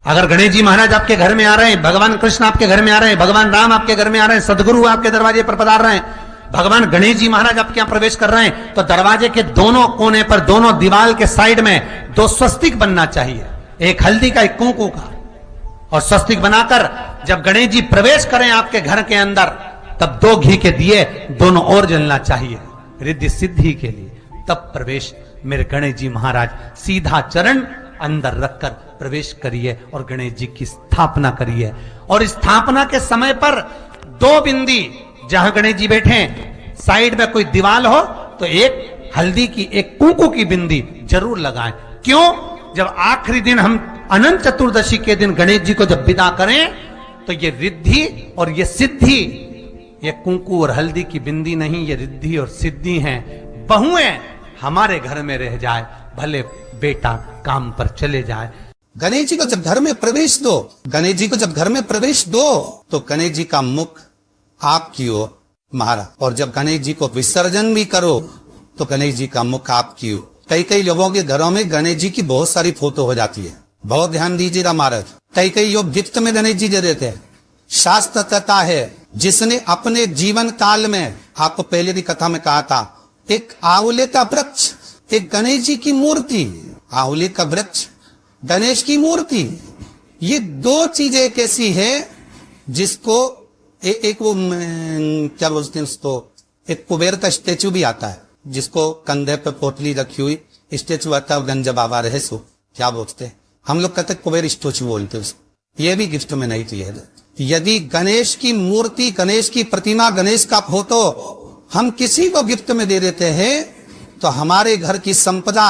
अगर गणेश जी महाराज आपके घर में आ रहे हैं, भगवान कृष्ण आपके घर में आ रहे हैं, भगवान राम आपके घर में आ रहे हैं, सदगुरु आपके दरवाजे पर पधार रहे हैं, भगवान गणेश जी महाराज आपके यहां प्रवेश कर रहे हैं, तो दरवाजे के दोनों कोने पर, दोनों दीवार के साइड में 2 स्वस्तिक बनना चाहिए, एक हल्दी का, एक कुंकू का। और स्वस्तिक बनाकर जब गणेश जी प्रवेश करें आपके घर के अंदर, तब 2 घी के दिए दोनों ओर जलना चाहिए रिद्धि सिद्धि के लिए। तब प्रवेश मेरे गणेश जी महाराज, सीधा चरण अंदर रखकर प्रवेश करिए और गणेश जी की स्थापना करिए। और स्थापना के समय पर 2 बिंदी, जहां गणेश जी बैठे साइड में कोई दीवार हो तो एक हल्दी की, एक कुंकू की बिंदी जरूर लगाएं। क्यों? जब आखिरी दिन हम अनंत चतुर्दशी के दिन गणेश जी को जब विदा करें, तो ये रिद्धि और ये सिद्धि, ये कुंकू और हल्दी की बिंदी नहीं, ये रिद्धि और सिद्धि हैं। बहुएं हमारे घर में रह जाए, भले बेटा काम पर चले जाए। गणेश जी को जब घर में प्रवेश दो, गणेश जी को जब घर में प्रवेश दो, तो गणेश जी का मुख आपकी ओर मारा। और जब गणेश जी को विसर्जन भी करो, तो गणेश जी का मुख आपकी ओर। कई लोगों के घरों में गणेश जी की बहुत सारी फोटो हो जाती है, बहुत ध्यान दीजिएगा महाराज। कई लोग गिफ्ट में गणेश जी दे देते हैं। शास्त्र कहता है, जिसने अपने जीवन काल में, आपको पहले की कथा में कहा था, एक आंवले का वृक्ष, एक गणेश जी की मूर्ति, आंवले का वृक्ष, गणेश की मूर्ति, ये 2 चीजें एक ऐसी है जिसको एक वो क्या बोलते हैं उसको, एक कुबेर का स्टेचू भी आता है, जिसको कंधे पे पोटली रखी हुई स्टेचू आता है, गंज बाबा रहे सो क्या बोलते हैं, हम लोग कहते कुबेर स्टेचू बोलते उसको। ये भी गिफ्ट में नहीं चाहिए। यदि गणेश की मूर्ति, गणेश की प्रतिमा, गणेश का फोटो हम किसी को गिफ्ट में दे देते हैं, तो हमारे घर की संपदा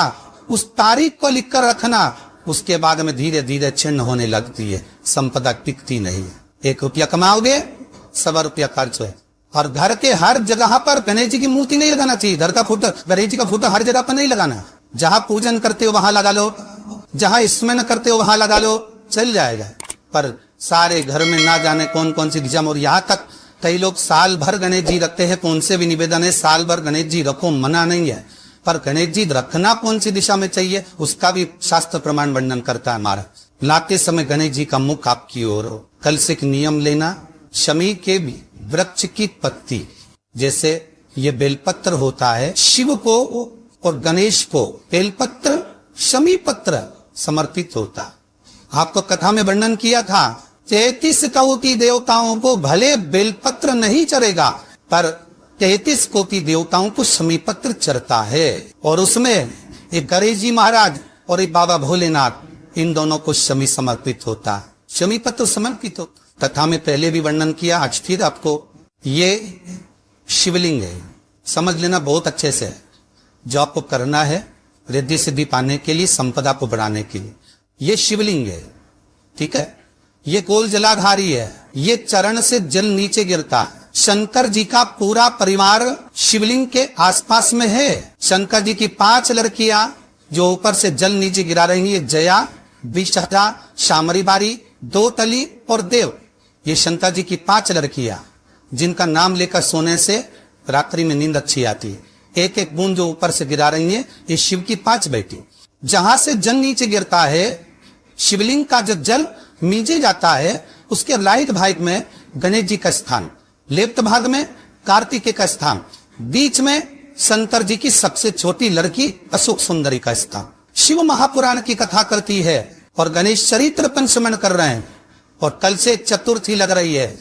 उस तारीख को लिखकर रखना, उसके बाद में धीरे धीरे छिन्न होने लगती है, संपदा टिकती नहीं है। 1 रुपया कमाओगे, 100 रुपया खर्च है। और घर के हर जगह पर गणेश जी की मूर्ति नहीं लगाना चाहिए। घर का फोटो, गणेश जी का फोटो हर जगह पर नहीं लगाना। जहां पूजन करते हो वहां लगा लो, जहां स्मरण करते हो वहां लगा लो, चल जाएगा। पर सारे घर में ना जाने कौन कौन सी दिशा में, और यहाँ तक कई लोग साल भर गणेश जी रखते हैं। कौन से भी निवेदन है, साल भर गणेश जी रखो, मना नहीं है, पर गणेश जी रखना कौन सी दिशा में चाहिए, उसका भी शास्त्र प्रमाण वर्णन करता है हमारा। लाते समय गणेश जी का मुख आपकी ओर हो। कल से एक नियम लेना, शमी के भी वृक्ष की पत्ती, जैसे ये बेलपत्र होता है, शिव को और गणेश को बेलपत्र, शमी पत्र समर्पित होता। आपको कथा में वर्णन किया था, 33 कोटि देवताओं को भले बेलपत्र नहीं चढ़ेगा, पर 33 कोटि देवताओं को शमी पत्र चढ़ता है। और उसमें एक गणेश जी महाराज और एक बाबा भोलेनाथ, इन दोनों को शमी समर्पित होता, शमी पत्र समर्पित होता। कथा में पहले भी वर्णन किया, आज फिर आपको, ये शिवलिंग है, समझ लेना बहुत अच्छे से। जो आपको करना है रिद्धि सिद्धि पाने के लिए, संपदा को बढ़ाने के लिए, ये शिवलिंग है, ठीक है। ये गोल जलाधारी है, ये चरण से जल नीचे गिरता है। शंकर जी का पूरा परिवार शिवलिंग के आसपास में है। शंकर जी की 5 लड़कियां जो ऊपर से जल नीचे गिरा रही है, जया, विषहरा, शामरी बारी, 2 तली और देव, ये शंकर जी की 5 लड़कियां, जिनका नाम लेकर सोने से रात्रि में नींद अच्छी आती है। एक एक बूंद जो ऊपर से गिरा रही है, ये शिव की 5 बेटी। जहां से जल नीचे गिरता है, शिवलिंग का जब जल नीचे जाता है, उसके राइट भाग में गणेश जी का स्थान, लेफ्ट भाग में कार्तिकेय का स्थान, बीच में शंकर जी की सबसे छोटी लड़की अशोक सुंदरी का स्थान। शिव महापुराण की कथा करती है और गणेश चरित्र पंचमन कर रहे हैं। और कल से चतुर्थी लग रही है।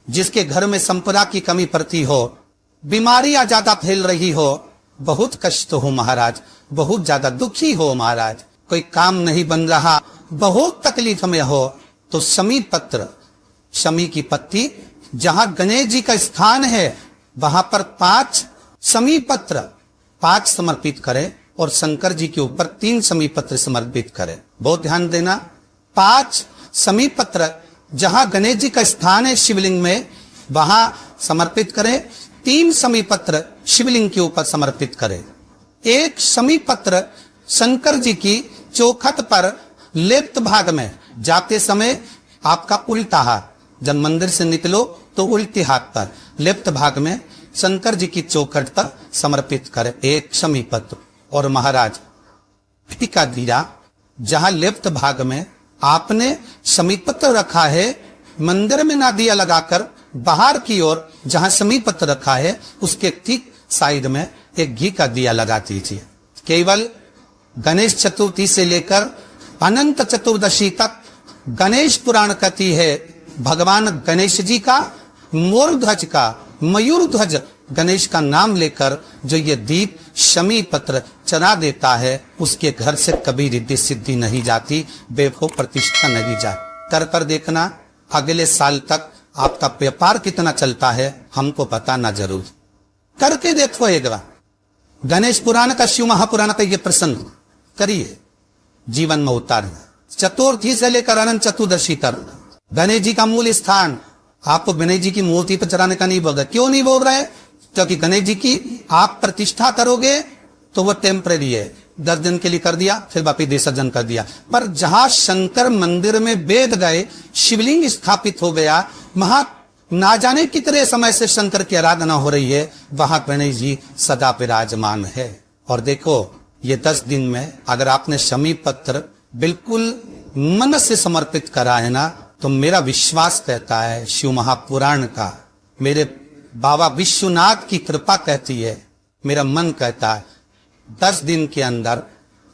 जिसके घर में संपदा की कमी पड़ती हो, बीमारियां ज्यादा फैल रही हो, बहुत कष्ट हो महाराज, बहुत ज्यादा दुखी हो महाराज, कोई काम नहीं बन रहा, बहुत तकलीफ में हो, तो शमी पत्र, शमी की पत्ती, जहां गणेश जी का स्थान है वहां पर 5 शमी पत्र 5 समर्पित करें और शंकर जी के ऊपर 3 शमी पत्र समर्पित करें। बहुत ध्यान देना, 5 शमी पत्र जहां गणेश जी का स्थान है शिवलिंग में, वहां समर्पित करें। 3 शमी पत्र शिवलिंग के ऊपर समर्पित करें। 1 शमी पत्र शंकर जी की चौखट पर लेफ्ट भाग में, जाते समय आपका उल्टा हाथ, जब मंदिर से निकलो तो उल्टे हाथ पर लेफ्ट भाग में शंकर जी की चौखट पर समर्पित करें 1 शमी पत्र। और महाराज टीका दिया, जहां लेफ्ट भाग में आपने समीप पत्र रखा है, मंदिर में ना दिया लगाकर बाहर की ओर जहां समीप पत्र रखा है उसके ठीक साइड में एक घी का दिया लगा दीजिए। केवल गणेश चतुर्थी से लेकर अनंत चतुर्दशी तक गणेश पुराण कहती है भगवान गणेश जी का, मोर ध्वज का, मयूर ध्वज गणेश का नाम लेकर जो ये दीप शमी पत्र चढ़ा देता है उसके घर से कभी रिद्धि सिद्धि नहीं जाती, वैभव प्रतिष्ठा नहीं जाती। कर देखना अगले साल तक आपका व्यापार कितना चलता है हमको बताना जरूर, करके देखो एक बार। गणेश पुराण का, शिव महापुराण का ये प्रसंग करिए, जीवन में उतारना। चतुर्थी से लेकर अनंत चतुर्दशी तक गणेश जी का मूल स्थान आपको गणेश जी की मूर्ति पर चढ़ाने का नहीं बोल रहा। क्यों नहीं बोल रहे? क्योंकि गणेश जी की आप प्रतिष्ठा करोगे तो वो टेम्परेरी है, 10 दिन के लिए कर दिया फिर वापिस विसर्जन कर दिया। पर जहां शंकर मंदिर में वेद गए, शिवलिंग स्थापित हो गया, वहां ना जाने कितने समय से शंकर की आराधना हो रही है, वहां गणेश जी सदा विराजमान है। और देखो ये 10 दिन में अगर आपने शमी पत्र बिल्कुल मन से समर्पित करा है ना, तो मेरा विश्वास कहता है, शिव महापुराण का, मेरे बाबा विश्वनाथ की कृपा कहती है, मेरा मन कहता है 10 दिन के अंदर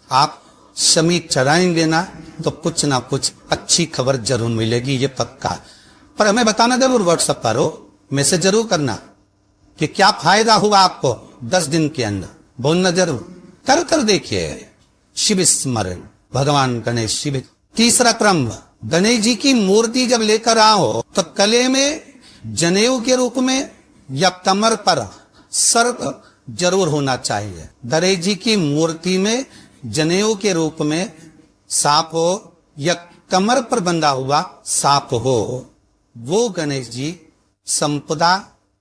आप शमी चढ़ाएंगे ना तो कुछ ना कुछ अच्छी खबर जरूर मिलेगी, ये पक्का। पर हमें बताना जरूर, व्हाट्सएप पर हो, मैसेज जरूर करना कि क्या फायदा हुआ आपको 10 दिन के अंदर, बोलना जरूर। कर देखिए शिव स्मरण, भगवान गणेश शिव। तीसरा क्रम, गणेश जी की मूर्ति जब लेकर आओ तो गले में जनेऊ के रूप में या कमर पर सर्प जरूर होना चाहिए। गणेश जी की मूर्ति में जनेऊ के रूप में सांप हो या कमर पर बंधा हुआ सांप हो, वो गणेश जी संपदा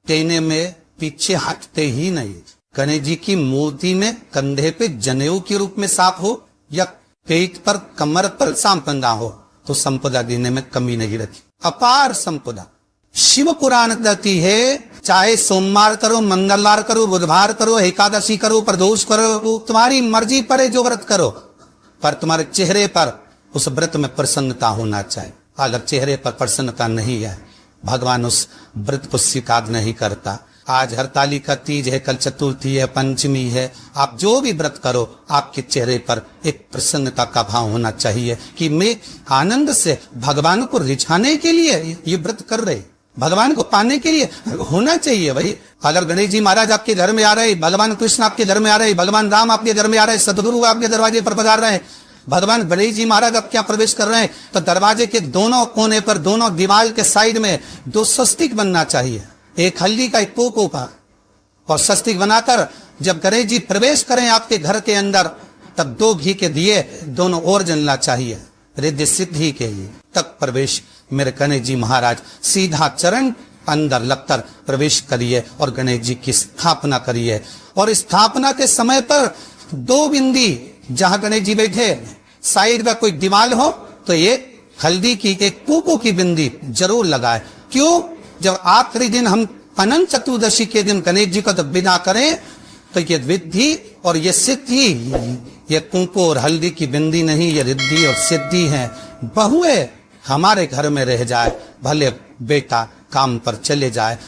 देने में पीछे हटते ही नहीं। गणेश जी की मूर्ति में कंधे पे जनेऊ के रूप में सांप हो या पेट पर, कमर पर सांप बंधा हो तो संपदा देने में कमी नहीं रखी, अपार संपदा। शिव पुराण कहती है चाहे सोमवार करो, मंगलवार करो, बुधवार करो, एकादशी करो, प्रदोष करो, तुम्हारी मर्जी पर है जो व्रत करो, पर तुम्हारे चेहरे पर उस व्रत में प्रसन्नता होना चाहिए। अगर चेहरे पर प्रसन्नता नहीं है, भगवान उस व्रत को स्वीकार नहीं करता। आज हरताली का तीज है, कल चतुर्थी है, पंचमी है, आप जो भी व्रत करो आपके चेहरे पर एक प्रसन्नता का भाव होना चाहिए कि मैं आनंद से भगवान को रिझाने के लिए ये व्रत कर रहे, भगवान को पाने के लिए होना चाहिए भाई। अगर गणेश जी महाराज आपके घर में आ रहे, भगवान कृष्ण आपके घर में आ रहे, भगवान राम आपके घर में आ रहे, सदगुरु आपके दरवाजे पर पधार रहे, भगवान गणेश जी महाराज आपके यहाँ प्रवेश कर रहे हैं, तो दरवाजे के दोनों कोने पर, दोनों दीवार के साइड में 2 स्वस्तिक बनना चाहिए, एक हल्दी का, एक पोको का, और स्वस्तिक बनाकर जब गणेश जी प्रवेश करें आपके घर के अंदर तब 2 घी के दिए दोनों ओर जलना चाहिए, रिद्धि सिद्धि के लिए। तक प्रवेश मेरे गणेश जी महाराज सीधा चरण अंदर लगकर प्रवेश करिए और गणेश जी की स्थापना करिए। और स्थापना के समय पर 2 बिंदी जहां गणेश जी बैठे साइड में कोई दीवार हो तो एक हल्दी की, एक पोको की बिंदी जरूर लगाए। क्यों? जब आखिरी दिन हम अनंत चतुर्दशी के दिन गणेश जी को विदा करें तो ये विद्धि और ये सिद्धि, ये कुंकू और हल्दी की बिंदी नहीं, ये रिद्धि और सिद्धि है। बहुए हमारे घर में रह जाए, भले बेटा काम पर चले जाए,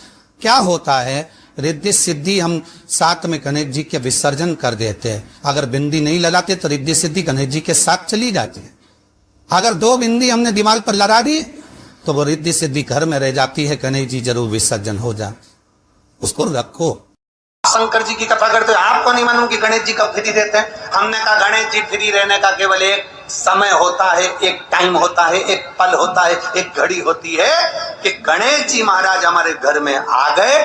क्या होता है रिद्धि सिद्धि हम साथ में गणेश जी के विसर्जन कर देते हैं। अगर बिंदी नहीं लगाते तो रिद्धि सिद्धि गणेश जी के साथ चली जाती है। अगर 2 बिंदी हमने दिमाग पर लगा दी तो वो रिद्धि सिद्धि घर में रह जाती है, गणेश जी जरूर विसर्जन हो जाए, उसको रखो। शंकर जी की कथा करते हो, आपको नहीं मालूम कि गणेश जी कब फ्री देते हैं। हमने कहा गणेश जी फ्री रहने का केवल एक समय होता है, एक टाइम होता है, एक पल होता है, एक घड़ी होती है कि गणेश जी महाराज हमारे घर में आ गए।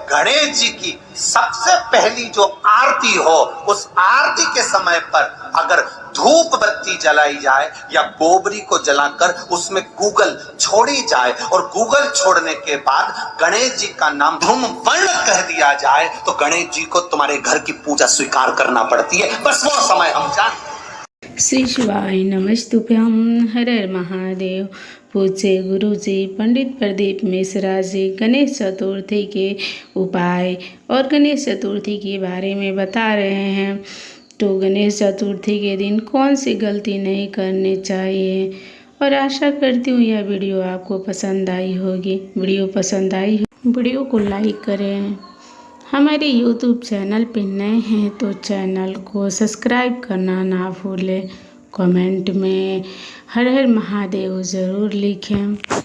गणेश जी की सबसे पहली जो आरती हो, उस आरती के समय पर अगर धूप बत्ती जलाई जाए या गोबरी को जलाकर उसमें गूगल छोड़ी जाए और गूगल छोड़ने के बाद गणेश जी का नाम धूम वर्ण कह दिया जाए तो गणेश जी को तुम्हारे घर की पूजा स्वीकार करना पड़ती है। बस वो समय हम जान। श्री शिवाय नमस्तुभ्यं। हर हर महादेव। पूज्य गुरु जी पंडित प्रदीप मिश्रा जी गणेश चतुर्थी के उपाय और गणेश चतुर्थी के बारे में बता रहे हैं। तो गणेश चतुर्थी के दिन कौन सी गलती नहीं करनी चाहिए और आशा करती हूँ यह वीडियो आपको पसंद आई होगी। वीडियो पसंद आई हो वीडियो को लाइक करें। हमारे YouTube चैनल पे नए हैं तो चैनल को सब्सक्राइब करना ना भूलें। कमेंट में हर हर महादेव ज़रूर लिखें।